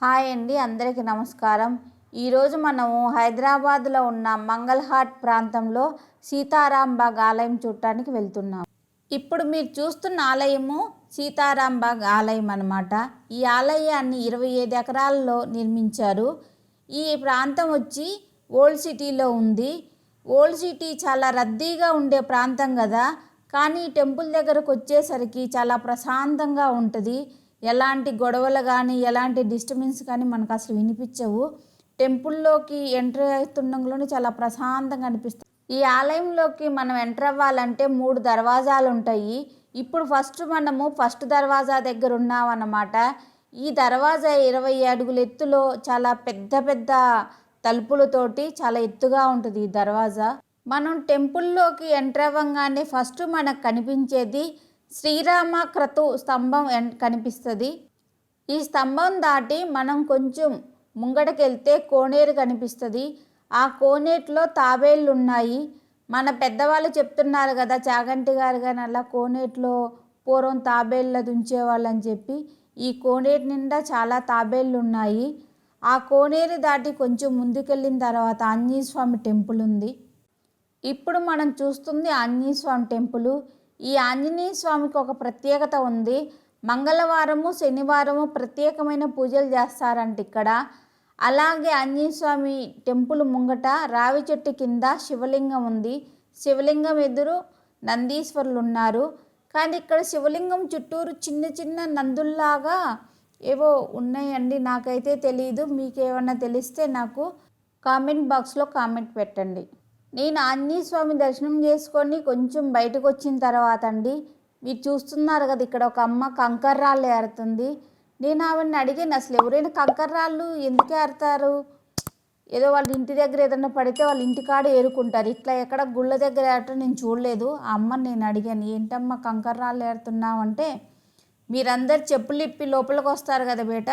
Hi అండి, అందరికీ నమస్కారం. ఈరోజు మనము హైదరాబాద్లో ఉన్న మంగళహాట్ ప్రాంతంలో సీతారాంబాగ్ ఆలయం చూడటానికి వెళ్తున్నాం. ఇప్పుడు మీరు చూస్తున్న ఆలయము సీతారాంబాగ్ ఆలయం అన్నమాట. ఈ ఆలయాన్ని 25 ఎకరాల్లో నిర్మించారు. ఈ ప్రాంతం వచ్చి ఓల్డ్ సిటీలో ఉంది. ఓల్డ్ సిటీ చాలా రద్దీగా ఉండే ప్రాంతం కదా, కానీ టెంపుల్ దగ్గరకు వచ్చేసరికి చాలా ప్రశాంతంగా ఉంటుంది. ఎలాంటి గొడవలు కానీ ఎలాంటి డిస్టర్బెన్స్ కానీ మనకు అసలు వినిపించవు. టెంపుల్లోకి ఎంటర్ అవుతుండగానే చాలా ప్రశాంతంగా అనిపిస్తుంది. ఈ ఆలయంలోకి మనం ఎంటర్ అవ్వాలంటే 3 దర్వాజాలు ఉంటాయి. ఇప్పుడు మనము ఫస్ట్ దర్వాజా దగ్గర ఉన్నామన్నమాట. ఈ దర్వాజా 20 అడుగుల ఎత్తులో చాలా పెద్ద పెద్ద తలుపులతోటి చాలా ఎత్తుగా ఉంటుంది ఈ దర్వాజా. మనం టెంపుల్లోకి ఎంటర్ అవ్వగానే ఫస్ట్ మనకు కనిపించేది శ్రీరామ క్రతు స్తంభం కనిపిస్తుంది. ఈ స్తంభం దాటి మనం కొంచెం ముంగటకెళ్తే కోనేరు కనిపిస్తుంది. ఆ కోనేటిలో తాబేళ్ళు ఉన్నాయి. మన పెద్దవాళ్ళు చెప్తున్నారు కదా, చాగంటి గారు కానీ అలా కోనేటిలో పూర్వం తాబేళ్ళ దుంచేవాళ్ళని చెప్పి. ఈ కోనేటి నిండా చాలా తాబేళ్ళు ఉన్నాయి. ఆ కోనేరు దాటి కొంచెం ముందుకెళ్ళిన తర్వాత ఆంజనేయ స్వామి టెంపుల్ ఉంది. ఇప్పుడు మనం చూస్తుంది ఆంజనేయ స్వామి టెంపుల్. ఈ ఆంజనేయ స్వామికి ఒక ప్రత్యేకత ఉంది. మంగళవారము శనివారము ప్రత్యేకమైన పూజలు చేస్తారంట ఇక్కడ. అలాగే ఆంజనేయ స్వామి టెంపుల్ ముంగట రావి చెట్టు కింద శివలింగం ఉంది. శివలింగం ఎదురు నందీశ్వరులు ఉన్నారు. కానీ ఇక్కడ శివలింగం చుట్టూరు చిన్న చిన్న నందుల్లాగా ఏవో ఉన్నాయండి, నాకైతే తెలియదు. మీకు ఏమన్నా తెలిస్తే నాకు కామెంట్ బాక్స్లో కామెంట్ పెట్టండి. నేను ఆంజనేయ స్వామి దర్శనం చేసుకొని కొంచెం బయటకు వచ్చిన తర్వాత అండి, మీరు చూస్తున్నారు కదా ఇక్కడ ఒక అమ్మ కంకర్రాళ్ళు ఏరుతుంది. నేను ఆవిడని అడిగాను, అసలు ఎవరైనా కంకర్రాళ్ళు ఎందుకు ఏరుతారు? ఏదో వాళ్ళ ఇంటి దగ్గర ఏదైనా పడితే వాళ్ళ ఇంటికాడ ఏరుకుంటారు, ఇట్లా ఎక్కడ గుళ్ళ దగ్గర ఏరటం నేను చూడలేదు. ఆ అమ్మని నేను అడిగాను, ఏంటమ్మా కంకర్రాళ్ళు ఏరుతున్నావు అంటే, మీరందరు చెప్పులు ఇప్పి లోపలికి వస్తారు కదా బేట,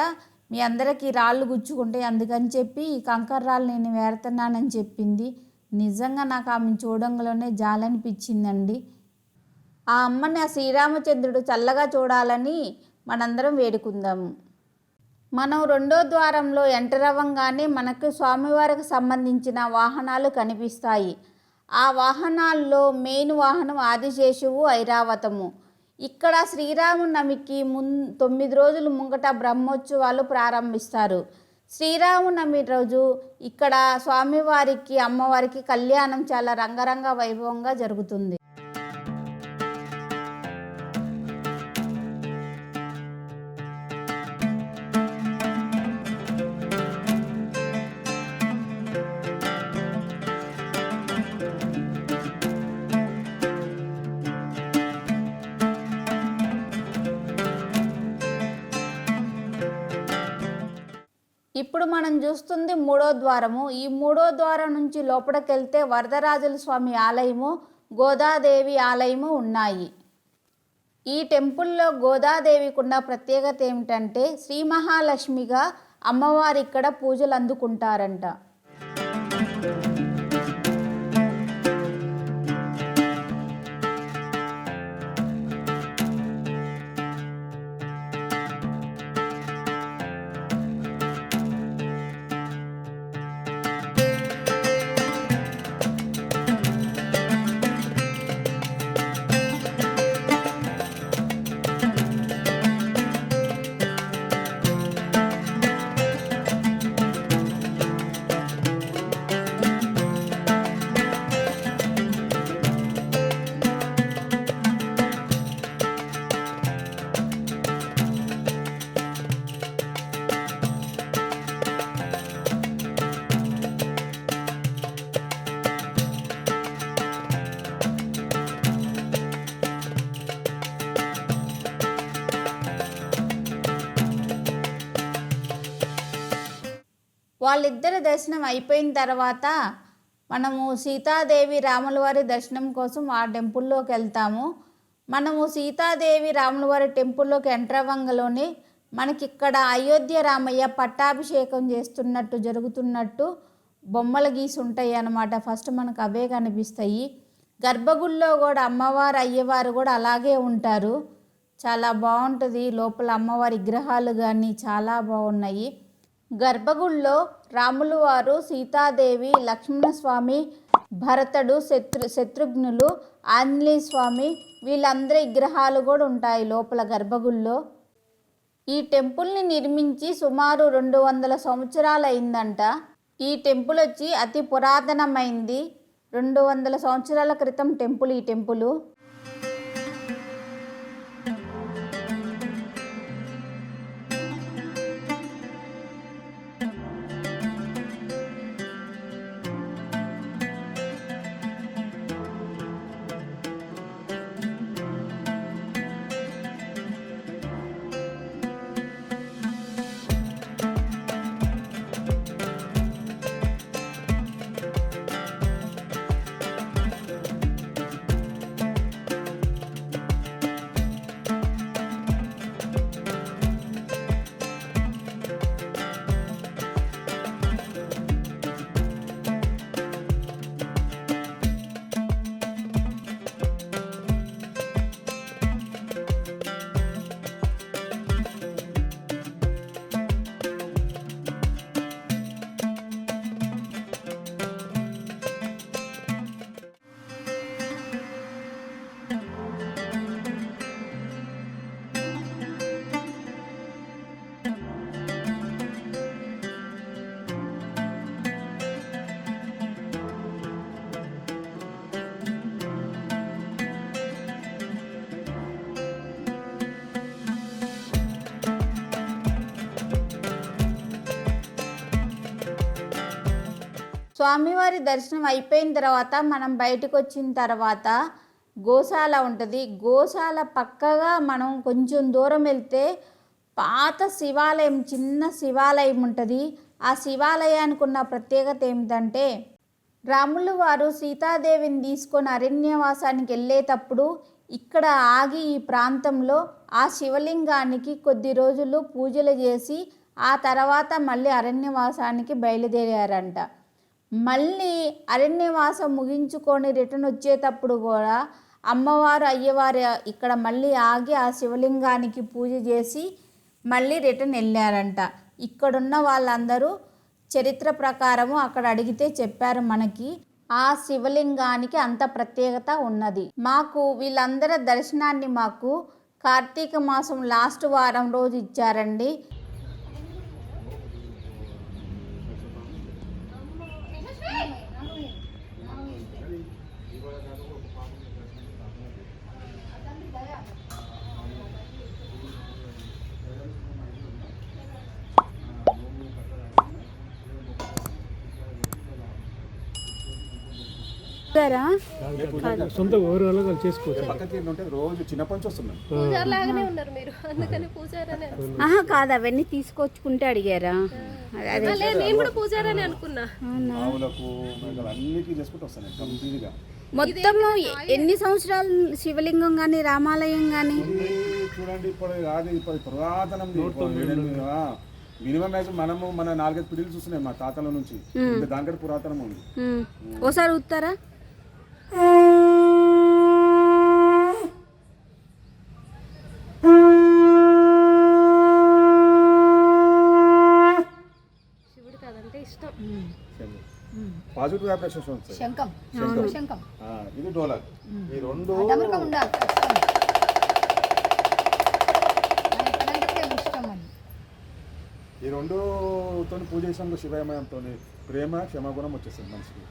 మీ అందరికీ రాళ్ళు గుచ్చుకుంటాయి, అందుకని చెప్పి ఈ కంకర్రాళ్ళు నేను ఏరుతున్నానని చెప్పింది. నిజంగా నాకు ఆమెను చూడంలోనే జాలనిపించిందండి. ఆ అమ్మని ఆ శ్రీరామచంద్రుడు చల్లగా చూడాలని మనందరం వేడుకుందాము. మనం 2వ ద్వారంలో ఎంటర్ అవ్వగానే మనకు స్వామివారికి సంబంధించిన వాహనాలు కనిపిస్తాయి. ఆ వాహనాల్లో మెయిన్ వాహనం ఆదిశేషువు ఐరావతము. ఇక్కడ శ్రీరామనవమికి 9 రోజులు ముంగట బ్రహ్మోత్సవాలు ప్రారంభిస్తారు. శ్రీరామనవమి రోజు ఇక్కడ స్వామివారికి అమ్మవారికి కళ్యాణం చాలా రంగరంగ వైభవంగా జరుగుతుంది. ఇప్పుడు మనం చూస్తుంది 3వ ద్వారము. ఈ 3వ ద్వారం నుంచి లోపలికెళ్తే వరదరాజుల స్వామి ఆలయము, గోదాదేవి ఆలయము ఉన్నాయి. ఈ టెంపుల్లో గోదాదేవికి ఉన్న ప్రత్యేకత ఏమిటంటే శ్రీ మహాలక్ష్మిగా అమ్మవారు ఇక్కడ పూజలు అందుకుంటారంట. వాళ్ళిద్దరి దర్శనం అయిపోయిన తర్వాత మనము సీతాదేవి రాముల వారి దర్శనం కోసం ఆ టెంపుల్లోకి వెళ్తాము. మనము సీతాదేవి రాముల వారి టెంపుల్లోకి ఎంటర్ అవ్వగానే మనకి ఇక్కడ అయోధ్య రామయ్య పట్టాభిషేకం జరుగుతున్నట్టు బొమ్మలు గీసి ఉంటాయి అన్నమాట. ఫస్ట్ మనకు అవే కనిపిస్తాయి. గర్భగుడిలో కూడా అమ్మవారు అయ్యవారు కూడా అలాగే ఉంటారు. చాలా బాగుంటుంది. లోపల అమ్మవారి విగ్రహాలు కానీ చాలా బాగున్నాయి. గర్భగుడిలో రాములు వారు, సీతాదేవి, లక్ష్మణస్వామి, భరతుడు, శత్రుఘ్నులు, ఆంజనేయ స్వామి వీళ్ళందరి విగ్రహాలు కూడా ఉంటాయి లోపల గర్భగుడిలో. ఈ టెంపుల్ని నిర్మించి సుమారు 200 సంవత్సరాలు అయిందంట. ఈ టెంపుల్ వచ్చి అతి పురాతనమైంది. 200 సంవత్సరాల క్రితం టెంపుల్ ఈ టెంపుల్. స్వామివారి దర్శనం అయిపోయిన తర్వాత మనం బయటకు వచ్చిన తర్వాత గోశాల ఉంటుంది. గోశాల పక్కగా మనం కొంచెం దూరం వెళ్తే పాత శివాలయం, చిన్న శివాలయం ఉంటుంది. ఆ శివాలయానికి ఉన్న ప్రత్యేకత ఏమిటంటే, రాములు వారు సీతాదేవిని తీసుకొని అరణ్యవాసానికి వెళ్ళేటప్పుడు ఇక్కడ ఆగి ఈ ప్రాంతంలో ఆ శివలింగానికి కొద్ది రోజులు పూజలు చేసి ఆ తర్వాత మళ్ళీ అరణ్యవాసానికి బయలుదేరారంట. మళ్ళీ అరణ్యవాసం ముగించుకొని రిటర్న్ వచ్చేటప్పుడు కూడా అమ్మవారు, అయ్యవారు ఇక్కడ మళ్ళీ ఆగి ఆ శివలింగానికి పూజ చేసి మళ్ళీ రిటర్న్ వెళ్ళారంట. ఇక్కడున్న వాళ్ళందరూ చరిత్ర ప్రకారము అక్కడ అడిగితే చెప్పారు మనకి ఆ శివలింగానికి అంత ప్రత్యేకత ఉన్నది. మాకు వీళ్ళందరి దర్శనాన్ని మాకు కార్తీక మాసం లాస్ట్ వారం రోజు ఇచ్చారండి. సొంత చేసుకోవచ్చు. రోజు చిన్నప్పటి నుంచి వస్తున్నాం. కాదు, అవన్నీ తీసుకొచ్చుకుంటే అడిగారా? ఆవులకు అన్నిటికీ చేసుకుంటూ వస్తున్నాయి కంప్లీట్గా. మొత్తం ఎన్ని సంవత్సరాలు శివలింగం కానీ రామాలయం కానీ? చూడండి, ఇప్పుడు కాదు, ఇప్పుడు పురాతనం. మినిమం అయితే మనము మన 4-5 పీడీలు చూస్తున్నాయి మా తాతల నుంచి. దానికంటే పురాతనం ఉంది. ఓసారి ఉత్తారా? శివుడు కదంటే ఇష్టం. పాజిటివ్ వైబ్రేషన్స్ వస్తాయి. శంఖం. ఇది డోలక్. ఈ రెండు ఈ రెండుతో పూజ చేసినప్పుడు శివమయంతో ప్రేమ, క్షమాగుణం వచ్చేస్తుంది మనిషికి.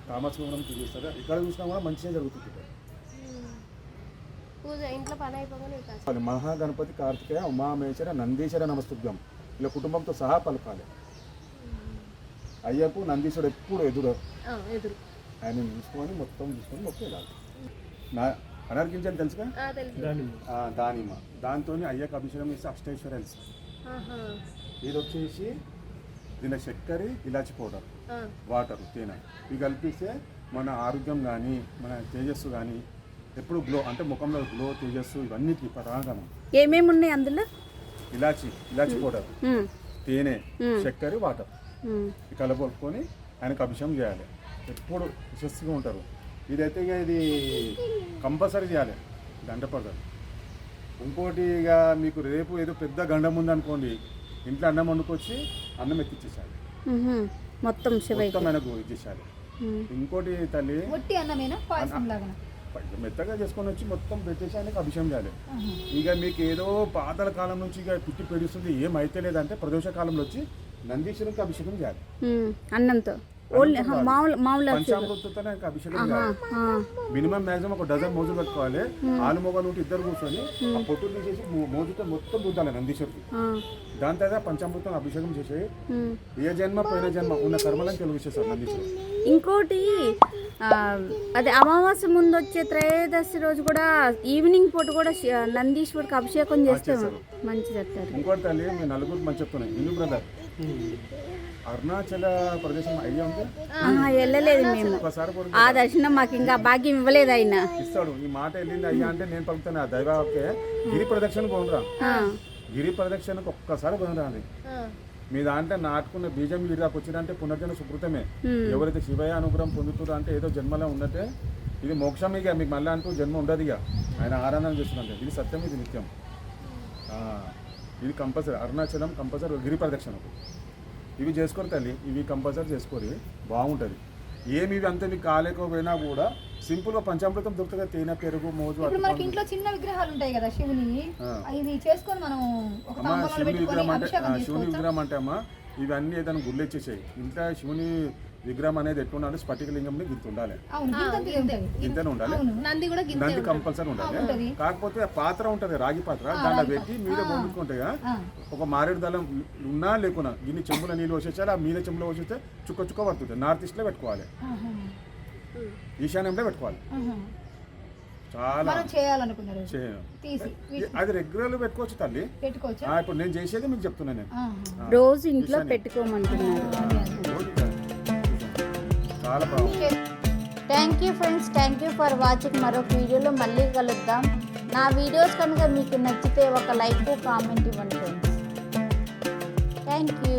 కామస్గుణం చూపిస్తారు. ఇక్కడ చూసినా కూడా మంచిగా జరుగుతుంది. మహాగణపతి, కార్తికేయ, ఉమామేశ్వర, నందీశ్వర నమస్తుభ్యం ఇలా కుటుంబంతో సహా పలకాలి. అయ్యకు నందీశ్వరుడు ఎప్పుడు ఎదురు ఆయన చూసుకొని మొత్తం చూసుకొని మొక్క వెళ్ళాలి. అనార్కించని తెలుసుగా, దానిమ్మ. దాంతో అయ్యకు అభిషేకం చేసి అష్టైశ్వర్యాలు. ఇది వచ్చేసి దీని చక్కెర, ఇలాచి పౌడర్, వాటర్, తేనె ఇవి కలిపిస్తే మన ఆరోగ్యం కానీ మన తేజస్సు కానీ ఎప్పుడు గ్లో, అంటే ముఖంలో గ్లో, తేజస్సు ఇవన్నిటికి పరాగణం. ఏమేమి ఉన్నాయి అందులో? ఇలాచి పౌడర్, తేనె, చక్కెర, వాటర్ కలపొట్టుకొని ఆయనకు అభిషేకం చేయాలి. ఎప్పుడు యశస్సుగా ఉంటారు. ఇదైతే ఇక ఇది కంపల్సరీ చేయాలి, గంట పడతారు. ఇంకోటి ఇక మీకు రేపు ఏదో పెద్ద గండం ఉందనుకోండి, ఇంట్లో అన్నం వండుకొచ్చి అన్నం ఎక్కిచ్చేసాలి, మొత్తం శివయ్య మొత్తం ఆయనకు ఇచ్చేసాలి. ఇంకోటి తల్లి ఒట్టి అన్నమేనా పాయసం లాగా మెత్తగా చేసుకొని వచ్చి మొత్తం పెట్టేసి ఆయనకు అభిషేకం చేయాలి. ఇక మీకు ఏదో పాతల కాలం నుంచి ఇక పుట్టి పెడుస్తుంది ఏమైతే లేదంటే ప్రదోష కాలంలో వచ్చి నందీశ్వరునికి అభిషేకం చేయాలి అన్నంతో మామూలు పంచామృతంతో ఆయనకు అభిషేకం చేయాలి. మినిమం మ్యాక్సిమం ఒక డజన్ మోజులు పెట్టుకోవాలి. ఆలు మొగలు ఉంటే ఇద్దరు కూర్చొని ఆ పొట్టులు తీసేసి మోజుతో మొత్తం రుద్దాలి నందీశ్వరికి. దాని తర్వాత పంచామృతం అభిషేకం చేసి ఏ జన్మ పోయిన జన్మ ఉన్న కర్మలను తొలగిసేస్తారు నందీశ్వరుడు. ఇంకోటి అదే అమావాస్య ముందు వచ్చే త్రయోదశి రోజు కూడా ఈవినింగ్ పూట కూడా నందీశ్వరికి అభిషేకం చేస్తే మంచిది అంటారు. ఇంకోటి తల్లి మీ నలుగురు మంచి చెప్తున్నాయి. హిందూ బ్రదర్ అరుణాచల ప్రదేశం అయ్యా ఉంది, వెళ్ళలేదు మేము. ఒకసారి ఆ దర్శనం మాకు ఇంకా భాగ్యం ఇవ్వలేదు ఆయన. ఇస్తాడు. ఈ మాట వెళ్ళింది అయ్యా అంటే నేను పలుకుతాను ఆ దైవకే. గిరి ప్రదక్షిణ కొనరా, గిరి ప్రదక్షిణకు ఒక్కసారి కొనరా అని మీ దాంట్లో నాటుకున్న బీజం గిరిదాకు వచ్చిందంటే పునర్జన్మ సుకృతమే. ఎవరైతే శివయ్య అనుగ్రహం పొందుతారో అంటే ఏదో జన్మలో ఉన్నట్టే ఇది మోక్షం. ఇక మీకు మళ్ళీ అంటూ జన్మ ఉండదు. ఇక ఆయన ఆరాధన చేస్తుందంటే ఇది సత్యం, ఇది నిత్యం. ఇది కంపల్సరీ అరుణాచలం కంపల్సరీ గిరి ప్రదక్షిణ ఇవి చేసుకోరు తల్లి. ఇవి కంపల్సరీ చేసుకోరు, బాగుంటుంది. ఏమి ఇవి అంతా మీకు కాలేకపోయినా కూడా సింపుల్గా పంచామృతం దొరుకుతుంది. తేనె, పెరుగు, మోజు. ఇప్పుడు మనకి ఇంట్లో చిన్న విగ్రహాలు ఉంటాయి కదా శివుని, ఇది చేసుకొని మనం ఒక తాంబూలంలో శివుని పెట్టుకొని విగ్రహం అంటే అభిషేకం శివుని చేసుకోవచ్చా? విగ్రహం అంటే అమ్మా ఇవన్నీ ఏదైనా గుళ్ళు ఇచ్చేసాయి. ఇంట్లో శివుని విగ్రహం అనేది ఎట్లుండాలి, స్ఫటికలింగంని గింత ఉండాలి, అవును, గింతంతే ఉంటుంది. గింతనే ఉండాలి. నంది కూడా నంది కంపల్సరీ ఉండాలి. కాకపోతే పాత్ర ఉంటుంది, రాగి పాత్ర, దాంట్లో పెట్టి మీద బొండుకుంటాయి. ఒక మారేడు దళం ఉన్నా లేకున్నా గిన్ని చెంబుల నీళ్ళు వచ్చేసారి ఆ మీద చెంబులో వచ్చేస్తే చుక్క చుక్క పడుతుంది. నార్త్ ఈస్ట్లో పెట్టుకోవాలి, ఈశాన్యంలో పెట్టుకోవాలి. చాలా మనం చేయాలనుకున్నారు అది రెగ్యులర్ పెట్టుకోవచ్చు తల్లి. పెట్టుకోవచ్చు. ఇప్పుడు నేను చేసేది మీకు చెప్తున్నాను. నేను రోజు ఇంట్లో పెట్టుకోమంటున్నారు. చాలా బాగుంది. Thank you friends, thank you for watching. మరొక వీడియోలో మళ్ళీ కలుద్దాం. నా వీడియోస్ కనుక మీకు నచ్చితే ఒక లైక్, కామెంట్ ఇవ్వండి ఫ్రెండ్స్. Thank you.